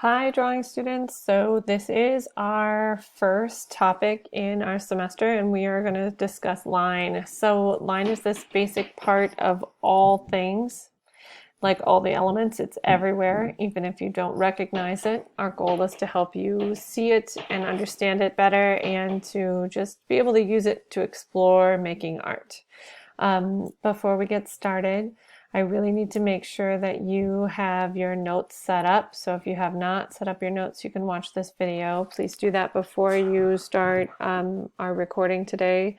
Hi, drawing students. So this is our first topic in our semester, and we are going to discuss line. So line is this basic part of all things, like all the elements. It's everywhere, even if you don't recognize it. Our goal is to help you see it and understand it better and to just be able to use it to explore making art. Before we get started, I really need to make sure that you have your notes set up. So if you have not set up your notes, you can watch this video. Please do that before you start our recording today.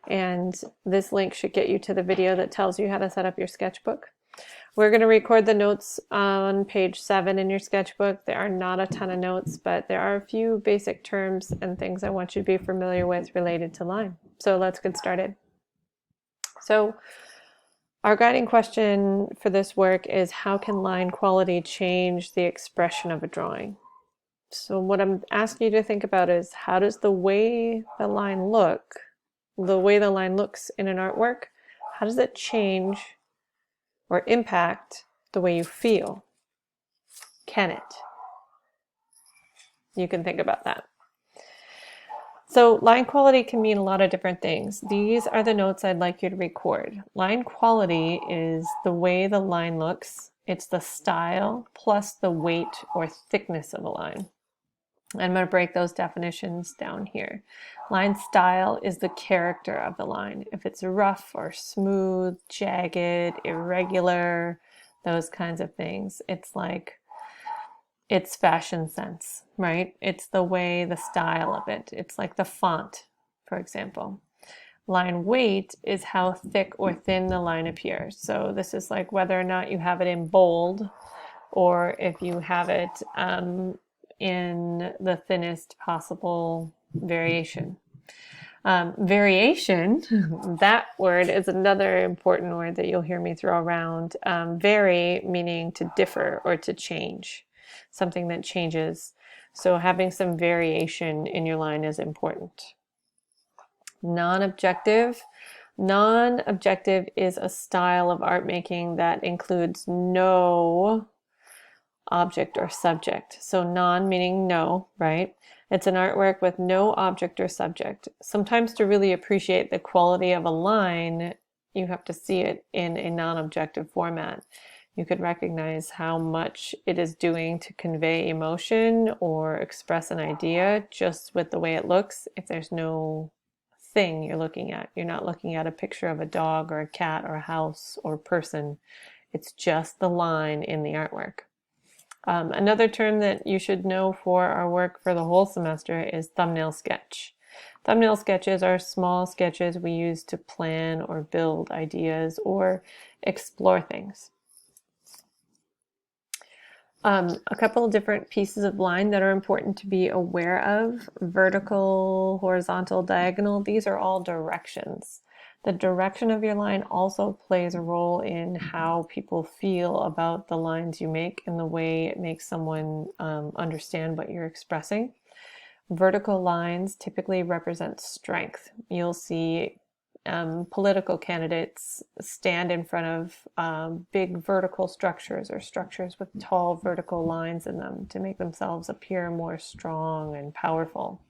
And this link should get you to the video that tells you how to set up your sketchbook. We're going to record the notes on page 7 in your sketchbook. There are not a ton of notes, but there are a few basic terms and things I want you to be familiar with related to line. So let's get started. So our guiding question for this work is, how can line quality change the expression of a drawing? So what I'm asking you to think about is, how does the way the line looks in an artwork, how does it change or impact the way you feel? Can it? You can think about that. So line quality can mean a lot of different things. These are the notes I'd like you to record. Line quality is the way the line looks. It's the style plus the weight or thickness of a line. I'm going to break those definitions down here. Line style is the character of the line. If it's rough or smooth, jagged, irregular, those kinds of things, it's like it's fashion sense, right? It's the way, the style of it. It's like the font, for example. Line weight is how thick or thin the line appears. So this is like whether or not you have it in bold or if you have it in the thinnest possible variation. Variation, that word is another important word that you'll hear me throw around. Vary meaning to differ or to change, something that changes. So having some variation in your line is important. Non-objective. Non-objective is a style of art making that includes no object or subject. So non meaning no, right? It's an artwork with no object or subject. Sometimes to really appreciate the quality of a line, you have to see it in a non-objective format. You could recognize how much it is doing to convey emotion or express an idea just with the way it looks. If there's no thing you're looking at, you're not looking at a picture of a dog or a cat or a house or a person. It's just the line in the artwork. Another term that you should know for our work for the whole semester is thumbnail sketch. Thumbnail sketches are small sketches we use to plan or build ideas or explore things. A couple of different pieces of line that are important to be aware of: vertical, horizontal, diagonal. These are all directions. The direction of your line also plays a role in how people feel about the lines you make and the way it makes someone understand what you're expressing. Vertical lines typically represent strength. You'll see political candidates stand in front of big vertical structures or structures with tall vertical lines in them to make themselves appear more strong and powerful.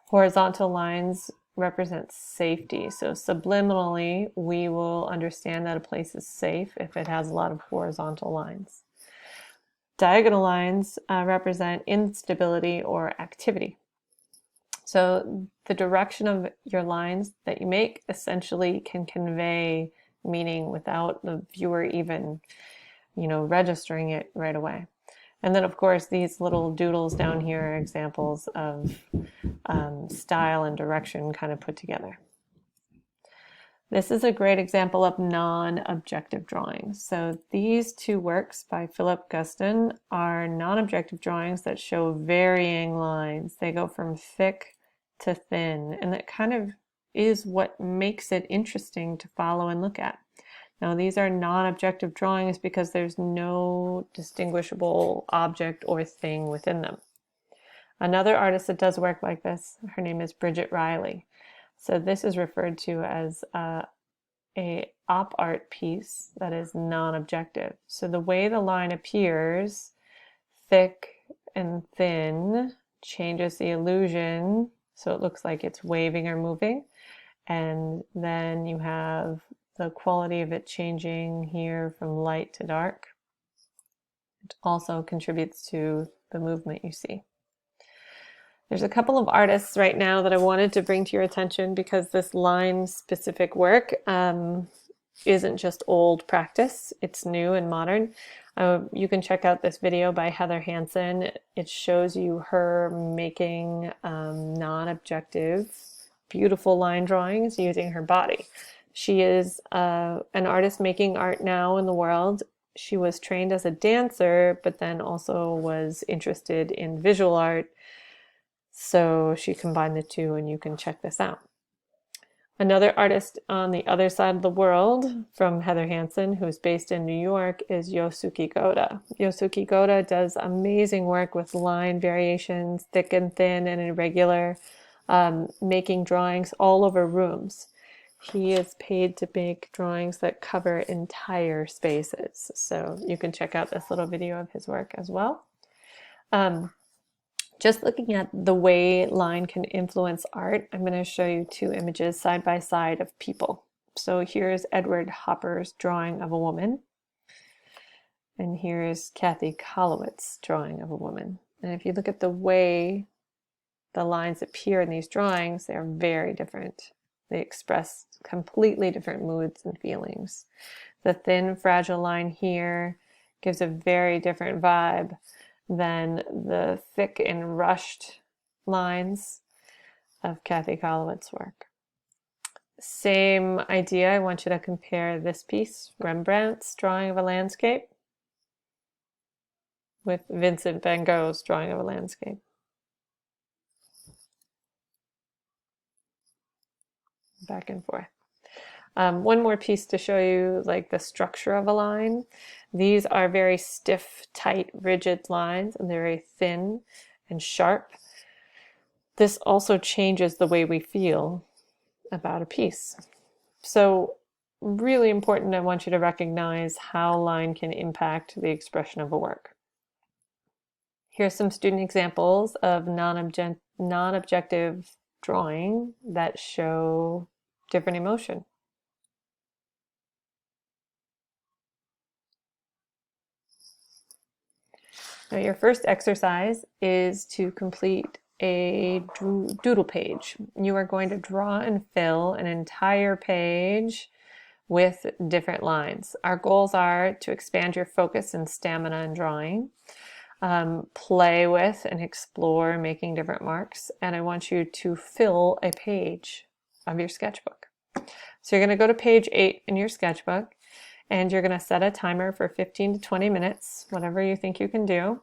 Horizontal lines represent safety. So subliminally, we will understand that a place is safe if it has a lot of horizontal lines. Diagonal lines represent instability or activity. So the direction of your lines that you make essentially can convey meaning without the viewer even, registering it right away. And then, of course, these little doodles down here are examples of style and direction kind of put together. This is a great example of non-objective drawings. So these two works by Philip Guston are non-objective drawings that show varying lines. They go from thick to thin, and that kind of is what makes it interesting to follow and look at. Now, these are non-objective drawings because there's no distinguishable object or thing within them. Another artist that does work like this, her name is Bridget Riley. So this is referred to as a op art piece that is non-objective. So the way the line appears, thick, and thin changes the illusion, so it looks like it's waving or moving. And then you have the quality of it changing here from light to dark. It also contributes to the movement you see. There's a couple of artists right now that I wanted to bring to your attention because this line-specific work isn't just old practice, it's new and modern. You can check out this video by Heather Hansen. It shows you her making non-objective, beautiful line drawings using her body. She is an artist making art now in the world. She was trained as a dancer, but then also was interested in visual art. So she combined the two, and you can check this out. Another artist on the other side of the world from Heather Hansen, who's based in New York, is Yosuke Goda. Yosuke Goda does amazing work with line variations, thick and thin and irregular, making drawings all over rooms. He is paid to make drawings that cover entire spaces. So you can check out this little video of his work as well. Just looking at the way line can influence art, I'm going to show you two images side by side of people. So here's Edward Hopper's drawing of a woman. And here's Kathy Kolowitz's drawing of a woman. And if you look at the way the lines appear in these drawings, they're very different. They express completely different moods and feelings. The thin, fragile line here gives a very different vibe than the thick and rushed lines of Kathy Kolowitz's work. Same idea, I want you to compare this piece, Rembrandt's drawing of a landscape, with Vincent van Gogh's drawing of a landscape. Back and forth. One more piece to show you like the structure of a line. These are very stiff, tight, rigid lines, and they're very thin and sharp. This also changes the way we feel about a piece. So really important, I want you to recognize how line can impact the expression of a work. Here's some student examples of non-objective drawing that show different emotion. Now your first exercise is to complete a doodle page. You are going to draw and fill an entire page with different lines. Our goals are to expand your focus and stamina in drawing, play with and explore making different marks, and I want you to fill a page of your sketchbook. So you're going to go to page 8 in your sketchbook, and you're going to set a timer for 15 to 20 minutes, whatever you think you can do.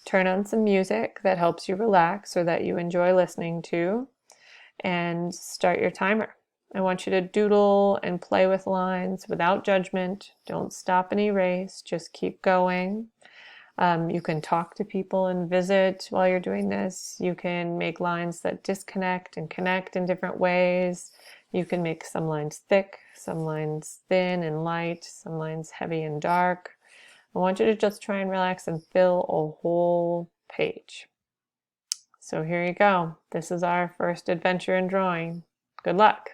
Turn on some music that helps you relax or that you enjoy listening to, and start your timer. I want you to doodle and play with lines without judgment. Don't stop and erase, just keep going. You can talk to people and visit while you're doing this. You can make lines that disconnect and connect in different ways. You can make some lines thick, some lines thin and light, some lines heavy and dark. I want you to just try and relax and fill a whole page. So here you go. This is our first adventure in drawing. Good luck.